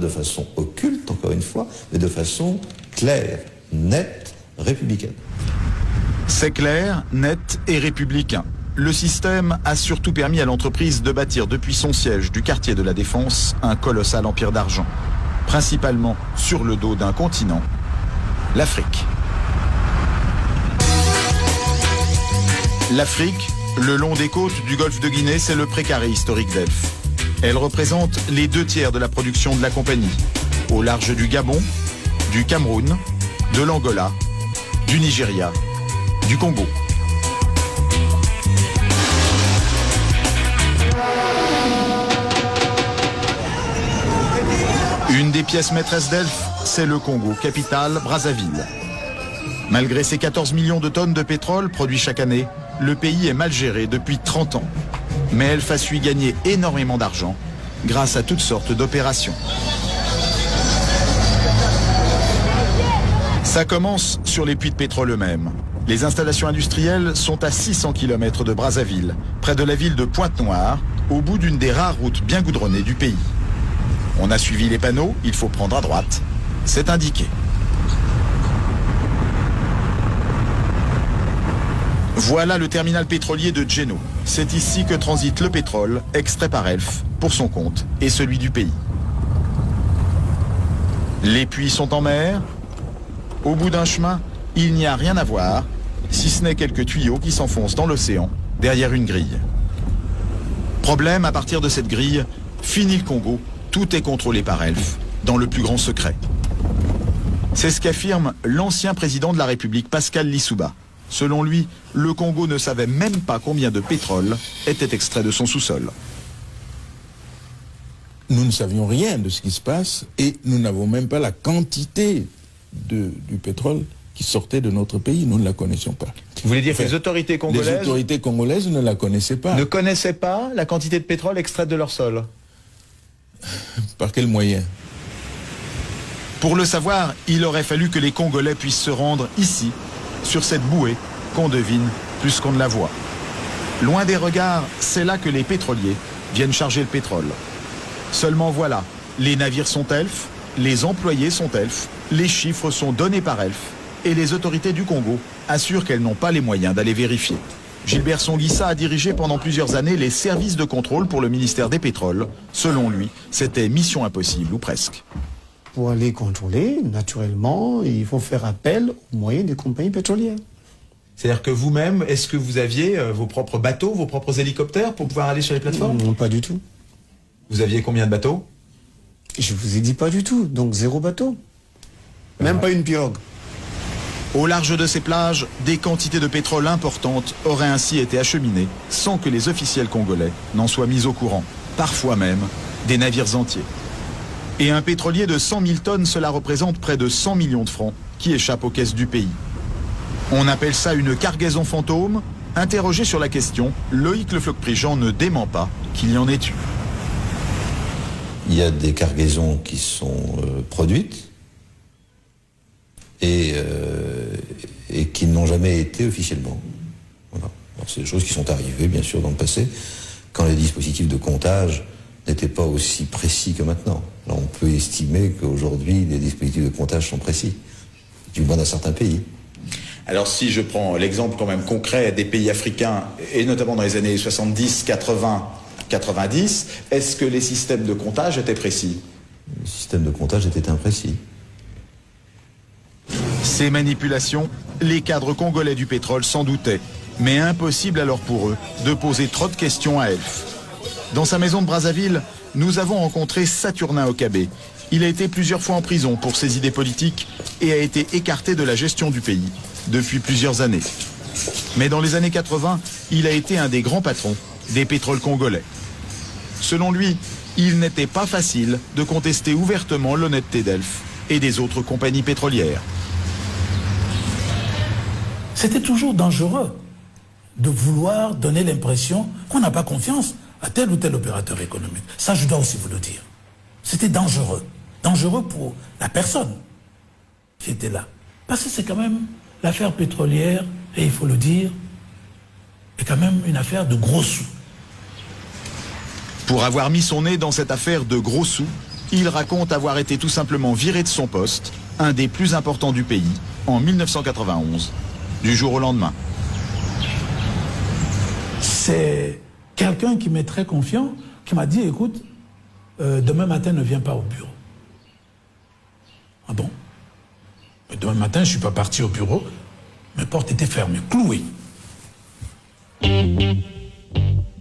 de façon occulte, encore une fois, mais de façon claire, nette, républicaine. C'est clair, net et républicain. Le système a surtout permis à l'entreprise de bâtir depuis son siège du quartier de la Défense un colossal empire d'argent, principalement sur le dos d'un continent, l'Afrique. L'Afrique, le long des côtes du golfe de Guinée, c'est le précaré historique d'Elf. Elle représente les 2/3 de la production de la compagnie, au large du Gabon, du Cameroun, de l'Angola, du Nigeria, du Congo. Une des pièces maîtresses d'Elf, c'est le Congo, capitale Brazzaville. Malgré ses 14 millions de tonnes de pétrole produits chaque année, le pays est mal géré depuis 30 ans. Mais Elf a su y gagner énormément d'argent grâce à toutes sortes d'opérations. Ça commence sur les puits de pétrole eux-mêmes. Les installations industrielles sont à 600 km de Brazzaville, près de la ville de Pointe-Noire, au bout d'une des rares routes bien goudronnées du pays. On a suivi les panneaux, il faut prendre à droite. C'est indiqué. Voilà le terminal pétrolier de Djeno. C'est ici que transite le pétrole, extrait par Elf, pour son compte et celui du pays. Les puits sont en mer. Au bout d'un chemin, il n'y a rien à voir, si ce n'est quelques tuyaux qui s'enfoncent dans l'océan, derrière une grille. Problème, à partir de cette grille, fini le Congo, tout est contrôlé par Elf, dans le plus grand secret. C'est ce qu'affirme l'ancien président de la République, Pascal Lissouba. Selon lui, le Congo ne savait même pas combien de pétrole était extrait de son sous-sol. Nous ne savions rien de ce qui se passe et nous n'avons même pas la quantité du pétrole qui sortait de notre pays. Nous ne la connaissions pas. Vous voulez dire que les autorités congolaises ne la connaissaient pas. Ne connaissaient pas la quantité de pétrole extraite de leur sol? Par quel moyen? Pour le savoir, il aurait fallu que les Congolais puissent se rendre ici, sur cette bouée qu'on devine plus qu'on ne la voit. Loin des regards, c'est là que les pétroliers viennent charger le pétrole. Seulement voilà, les navires sont Elf, les employés sont Elf, les chiffres sont donnés par Elf, et les autorités du Congo assurent qu'elles n'ont pas les moyens d'aller vérifier. Gilbert Songuissa a dirigé pendant plusieurs années les services de contrôle pour le ministère des Pétroles. Selon lui, c'était mission impossible ou presque. Pour aller contrôler, naturellement, il faut faire appel aux moyens des compagnies pétrolières. C'est-à-dire que vous-même, est-ce que vous aviez vos propres bateaux, vos propres hélicoptères pour pouvoir aller sur les plateformes? Non, pas du tout. Vous aviez combien de bateaux? Je vous ai dit pas du tout, donc 0 bateau. Même pas une pirogue. Au large de ces plages, des quantités de pétrole importantes auraient ainsi été acheminées sans que les officiels congolais n'en soient mis au courant. Parfois même, des navires entiers. Et un pétrolier de 100 000 tonnes, cela représente près de 100 millions de francs qui échappent aux caisses du pays. On appelle ça une cargaison fantôme. Interrogé sur la question, Loïc Le Floch-Prigent ne dément pas qu'il y en ait eu. Il y a des cargaisons qui sont produites et qui n'ont jamais été officiellement. Voilà. Alors, c'est des choses qui sont arrivées, bien sûr, dans le passé, quand les dispositifs de comptage n'étaient pas aussi précis que maintenant. Là, on peut estimer qu'aujourd'hui, les dispositifs de comptage sont précis, du moins dans certains pays. Alors si je prends l'exemple quand même concret des pays africains, et notamment dans les années 70, 80, 90, est-ce que les systèmes de comptage étaient précis? Le système de comptage était imprécis. Ces manipulations, les cadres congolais du pétrole s'en doutaient, mais impossible alors pour eux de poser trop de questions à Elf. Dans sa maison de Brazzaville, nous avons rencontré Saturnin Okabé. Il a été plusieurs fois en prison pour ses idées politiques et a été écarté de la gestion du pays depuis plusieurs années. Mais dans les années 80, il a été un des grands patrons des pétroles congolais. Selon lui, il n'était pas facile de contester ouvertement l'honnêteté d'Elf et des autres compagnies pétrolières. C'était toujours dangereux de vouloir donner l'impression qu'on n'a pas confiance à tel ou tel opérateur économique. Ça, je dois aussi vous le dire. C'était dangereux. Dangereux pour la personne qui était là. Parce que c'est quand même l'affaire pétrolière, et il faut le dire, est quand même une affaire de gros sous. Pour avoir mis son nez dans cette affaire de gros sous, Il raconte avoir été tout simplement viré de son poste, un des plus importants du pays, en 1991, du jour au lendemain. C'est quelqu'un qui m'est très confiant, qui m'a dit, écoute, demain matin ne viens pas au bureau. Ah bon? Mais demain matin, je ne suis pas parti au bureau, mes portes étaient fermées, clouées.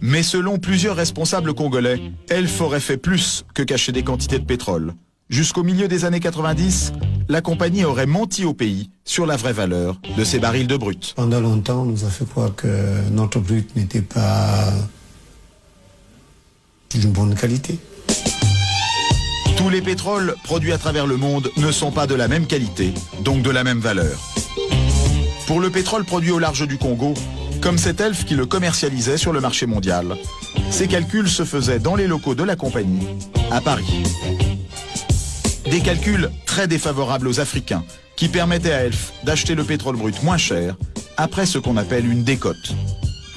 Mais selon plusieurs responsables congolais, Elf aurait fait plus que cacher des quantités de pétrole. Jusqu'au milieu des années 90, la compagnie aurait menti au pays sur la vraie valeur de ses barils de brut. Pendant longtemps, on nous a fait croire que notre brut n'était pas d'une bonne qualité. Tous les pétroles produits à travers le monde ne sont pas de la même qualité, donc de la même valeur. Pour le pétrole produit au large du Congo, comme c'est Elf qui le commercialisait sur le marché mondial, ces calculs se faisaient dans les locaux de la compagnie, à Paris. Des calculs très défavorables aux Africains, qui permettaient à Elf d'acheter le pétrole brut moins cher, après ce qu'on appelle une décote.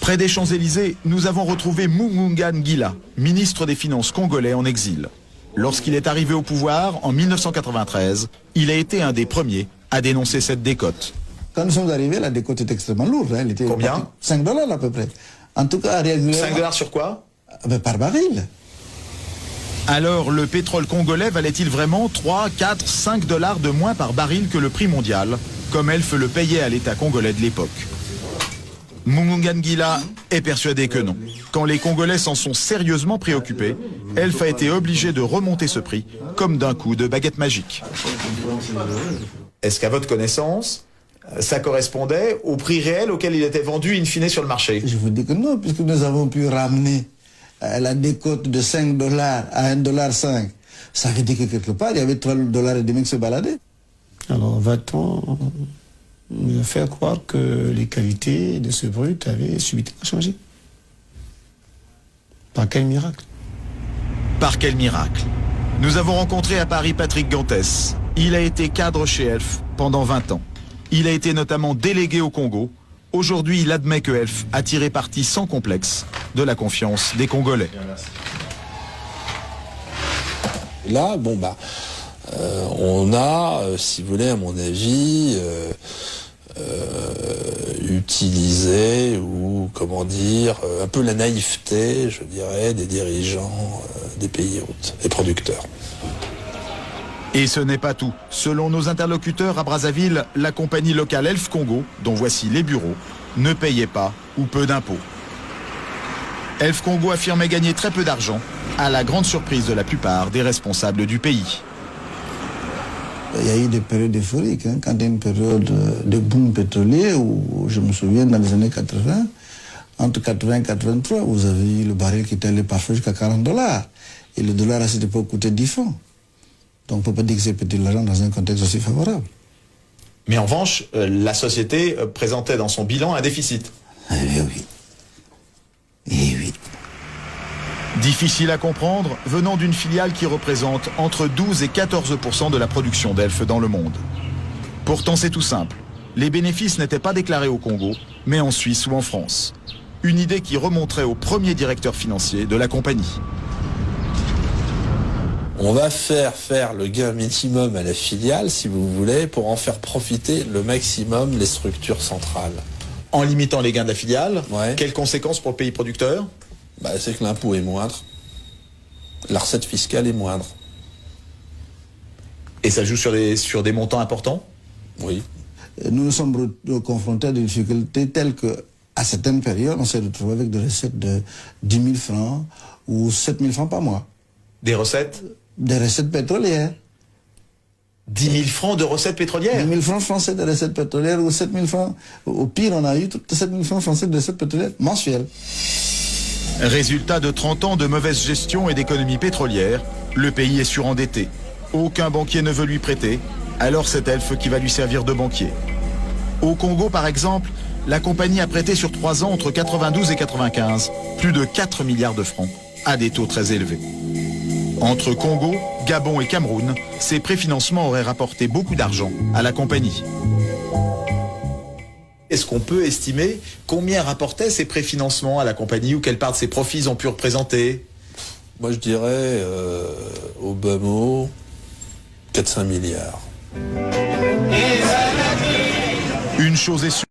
Près des Champs-Élysées, nous avons retrouvé Mugunga Ngila, ministre des Finances congolais en exil. Lorsqu'il est arrivé au pouvoir, en 1993, il a été un des premiers à dénoncer cette décote. Quand nous sommes arrivés, la décote était extrêmement lourde. Elle était Combien? 5 $ à peu près. En tout cas, régulièrement. 5 $ sur quoi? Par baril. Alors, le pétrole congolais valait-il vraiment 3, 4, 5 $ de moins par baril que le prix mondial, comme Elf le payait à l'État congolais de l'époque? Mugunga Ngila est persuadé que non. Quand les Congolais s'en sont sérieusement préoccupés, Elf a été obligé de remonter ce prix, comme d'un coup de baguette magique. Est-ce qu'à votre connaissance, ça correspondait au prix réel auquel il était vendu in fine sur le marché? Je vous dis que non, puisque nous avons pu ramener la décote de 5 $ à 1,5 $. Ça veut dire que quelque part, il y avait 3,5 $ qui se baladaient. Alors va-t-on nous faire croire que les qualités de ce brut avaient subitement changé? Par quel miracle? Par quel miracle? Nous avons rencontré à Paris Patrick Gantès. Il a été cadre chez Elf pendant 20 ans. Il a été notamment délégué au Congo. Aujourd'hui, il admet que Elf a tiré parti sans complexe de la confiance des Congolais. Là, on a, si vous voulez, à mon avis, utilisé ou, comment dire, un peu la naïveté, je dirais, des dirigeants des pays hôtes, des producteurs. Et ce n'est pas tout. Selon nos interlocuteurs à Brazzaville, la compagnie locale Elf Congo, dont voici les bureaux, ne payait pas ou peu d'impôts. Elf Congo affirmait gagner très peu d'argent, à la grande surprise de la plupart des responsables du pays. Il y a eu des périodes euphoriques, quand il y a une période de boom pétrolier, où je me souviens dans les années 80, entre 80 et 83, vous avez eu le baril qui était allé parfois jusqu'à 40 $. Et le dollar à cette époque coûtait 10 francs. Donc on ne peut pas dire que c'est petit l'argent dans un contexte aussi favorable. Mais en revanche, la société présentait dans son bilan un déficit. Eh oui. Eh oui. Difficile à comprendre, venant d'une filiale qui représente entre 12 et 14% de la production d'Elf dans le monde. Pourtant c'est tout simple. Les bénéfices n'étaient pas déclarés au Congo, mais en Suisse ou en France. Une idée qui remonterait au premier directeur financier de la compagnie. On va faire le gain minimum à la filiale, si vous voulez, pour en faire profiter le maximum les structures centrales. En limitant les gains de la filiale, Ouais. quelles conséquences pour le pays producteur? C'est que l'impôt est moindre, la recette fiscale est moindre. Et ça joue sur des montants importants? Oui. Nous nous sommes confrontés à des difficultés telles qu'à certaines périodes, on s'est retrouvé avec des recettes de 10 000 francs ou 7 000 francs par mois. Des recettes? Des recettes pétrolières. 10 000 francs de recettes pétrolières? 10 000 francs français de recettes pétrolières ou 7 000 francs. Au pire, on a eu 7 000 francs français de recettes pétrolières mensuelles. Résultat de 30 ans de mauvaise gestion et d'économie pétrolière, le pays est surendetté. Aucun banquier ne veut lui prêter, alors c'est Elf qui va lui servir de banquier. Au Congo, par exemple, la compagnie a prêté sur 3 ans entre 92 et 95 plus de 4 milliards de francs à des taux très élevés. Entre Congo, Gabon et Cameroun, ces préfinancements auraient rapporté beaucoup d'argent à la compagnie. Est-ce qu'on peut estimer combien rapportaient ces préfinancements à la compagnie ou quelle part de ses profits ils ont pu représenter? Moi je dirais au bas mot 4-5 milliards. Une chose est sûre.